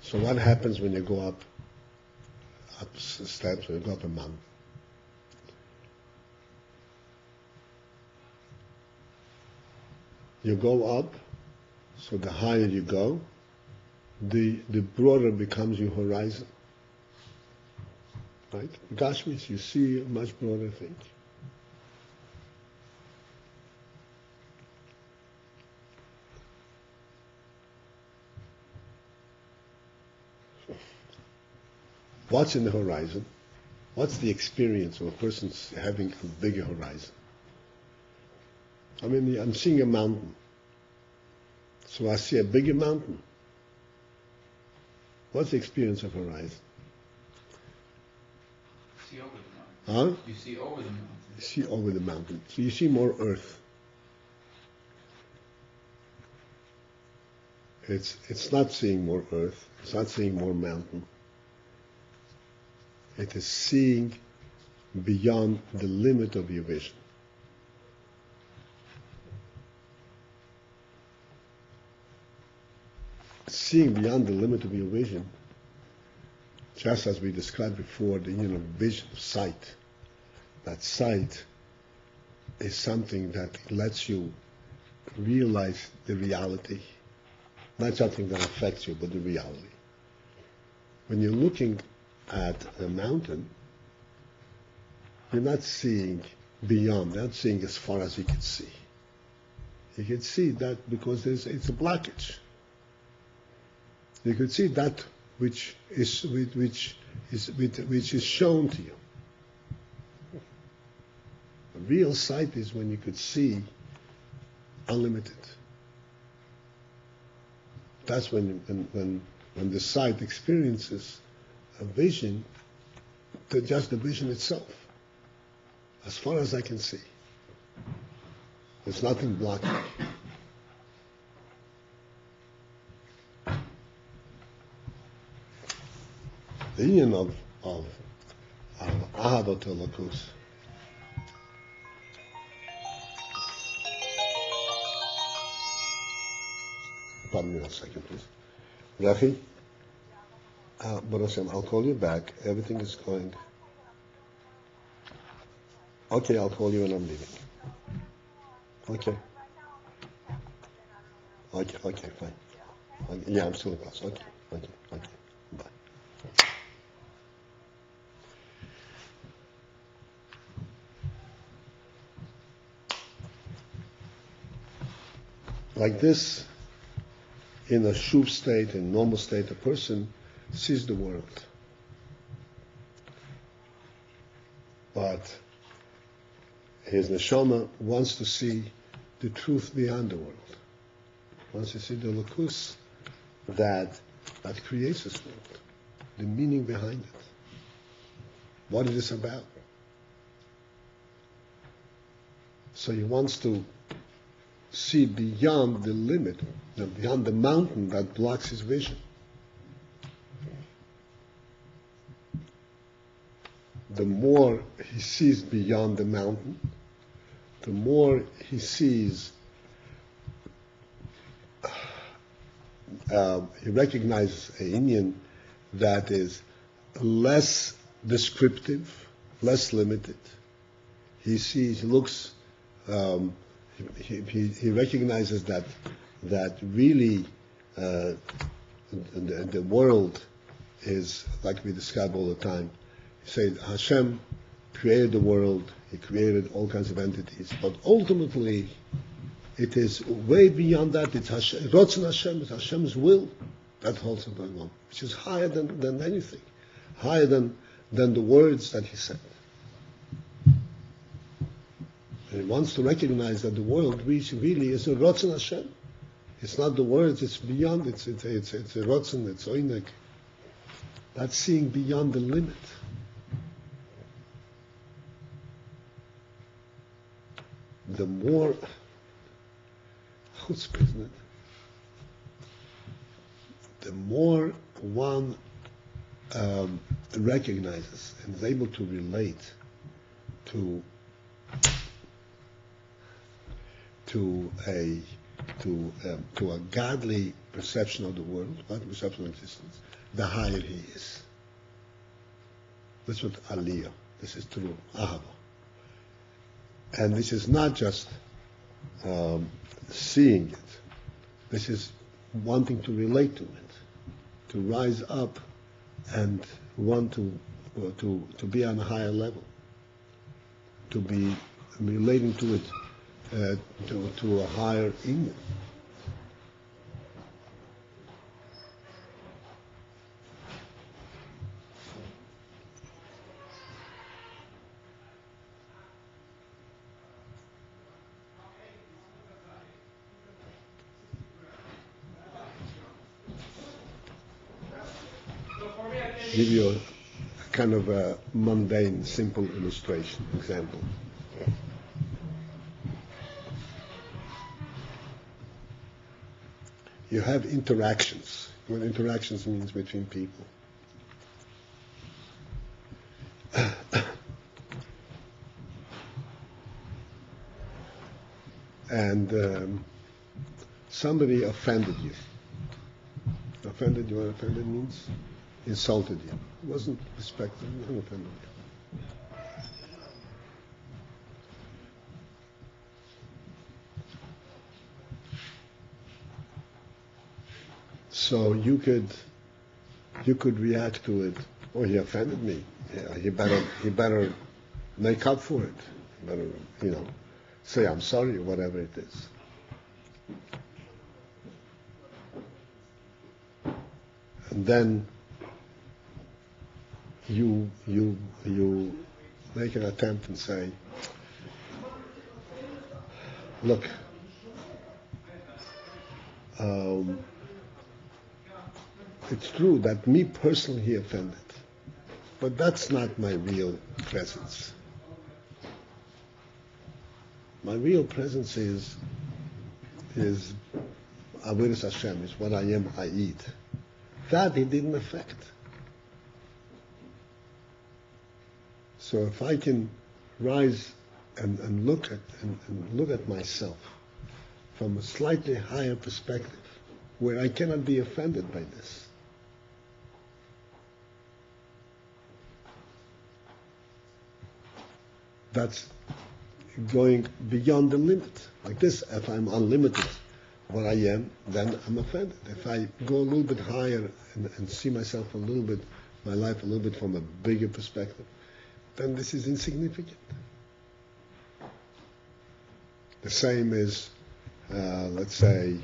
So what happens when you go up steps, when you go up a mountain? You go up, so the higher you go, the broader becomes your horizon. Right? Gashmis, you see a much broader thing. What's in the horizon? What's the experience of a person having a bigger horizon? I mean, I'm seeing a mountain. So I see a bigger mountain. What's the experience of horizon? See over the mountain. Huh? You see over the mountain. You see over the mountain. So you see more earth. It's not seeing more earth. It's not seeing more mountain. It is seeing beyond the limit of your vision. Seeing beyond the limit of your vision, just as we described before, the union of vision, sight. That sight is something that lets you realize the reality, not something that affects you, but the reality. When you're looking at a mountain, you're not seeing beyond, not seeing as far as you can see. You can see that because it's a blockage. You can see that which is shown to you. A real sight is when you could see unlimited. That's when the sight experiences a vision, just the vision itself. As far as I can see. There's nothing blocking me. The union of Ahavot Elokus. Pardon me 1 second, please. Rafi, Baruch Hashem, I'll call you back. Everything is going. Okay, I'll call you when I'm leaving. Okay. Okay, fine. Okay, yeah, I'm still in class. Okay. Bye. Like this, in a shuv state, in normal state, a person sees the world. But his neshama wants to see the truth beyond the world. Wants to see the lakus that creates this world, the meaning behind it. What is this about? So he wants to see beyond the limit, beyond the mountain that blocks his vision. The more he sees beyond the mountain, the more he sees, he recognizes an Indian that is less descriptive, less limited. He sees, he looks, he recognizes that really the world is, like we describe all the time, he said Hashem created the world, he created all kinds of entities, but ultimately it is way beyond that. It's Ratzon Hashem, it's Hashem's will that holds it going on, which is higher than anything, higher than the words that he said. And he wants to recognize that the world really is a Ratzon Hashem. It's not the words, it's beyond, it's a Ratzon, it's Oinek. That's seeing beyond the limit. The more chutzpah, isn't it? The more one recognizes and is able to relate to a godly perception of the world, godly perception of existence, the higher he is. That's what Aliyah. This is true Ahava. And this is not just seeing it. This is wanting to relate to it, to rise up and want to be on a higher level, to be relating to it to a higher Inyan. Give you a kind of a mundane, simple illustration, example. You have interactions. What interactions means between people. And somebody offended you. Offended you, what offended means? Insulted you. It wasn't respectful, it wasn't offended you. So you could react to it. Oh, he offended me. Yeah, he better make up for it. He better, say I'm sorry or whatever it is. And then you make an attempt and say, look, it's true that me personally he offended, but that's not my real presence. My real presence is Avodas Hashem, is what I am, I eat. That he didn't affect. So if I can rise and look at myself from a slightly higher perspective, where I cannot be offended by this. That's going beyond the limit. Like this, if I'm unlimited what I am, then I'm offended. If I go a little bit higher and see myself a little bit, my life a little bit from a bigger perspective, then this is insignificant. The same is, let's say,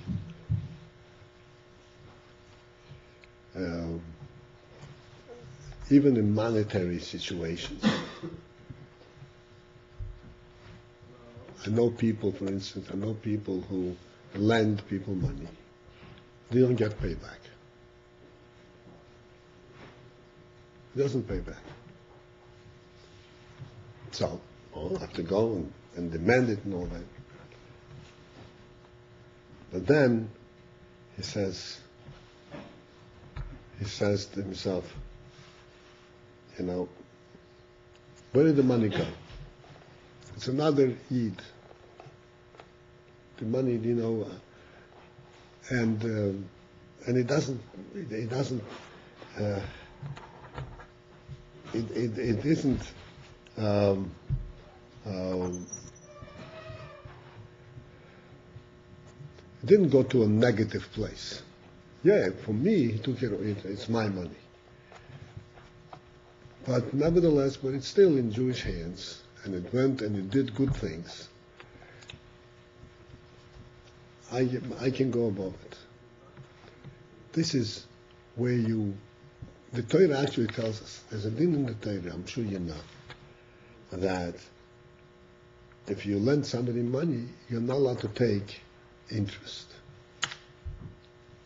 even in monetary situations. I know people, for instance, who lend people money. They don't get payback. It doesn't pay back. So, I have to go and demand it and all that. But then, he says to himself, where did the money go? It's another Eid. The money, and it isn't it didn't go to a negative place. Yeah, for me, he took care of it. It's my money. But nevertheless, but it's still in Jewish hands, and it went and it did good things. I can go above it. This is where the Torah actually tells us, there's a din in the Torah, I'm sure you know, that if you lend somebody money, you're not allowed to take interest.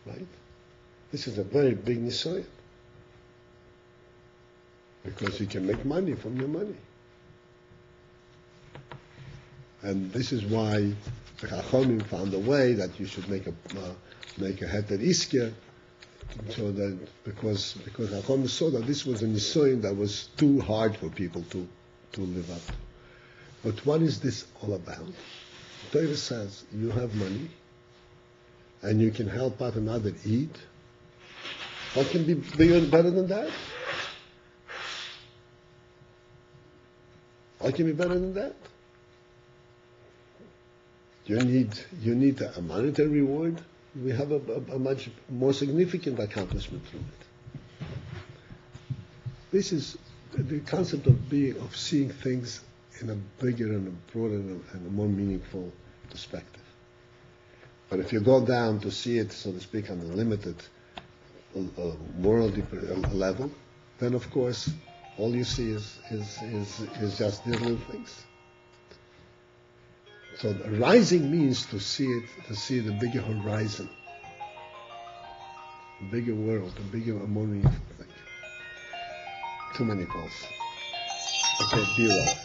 Right? This is a very big nisoyan. Because you can make money from your money. And this is why the Chachamim found a way that you should make a heter iskir, so that because Chachamim saw that this was a nisoyan that was too hard for people to live up to. But what is this all about? The Torah says you have money and you can help out another eat. What can be better than that? What can be better than that? You need a monetary reward. We have a much more significant accomplishment through it. This is the concept of seeing things in a bigger and a broader and a more meaningful perspective. But if you go down to see it, so to speak, on a limited worldly level, then of course all you see is just these little things. So rising means to see the bigger horizon, the bigger world, the bigger, more meaningful thing. Too many calls. Okay, be right.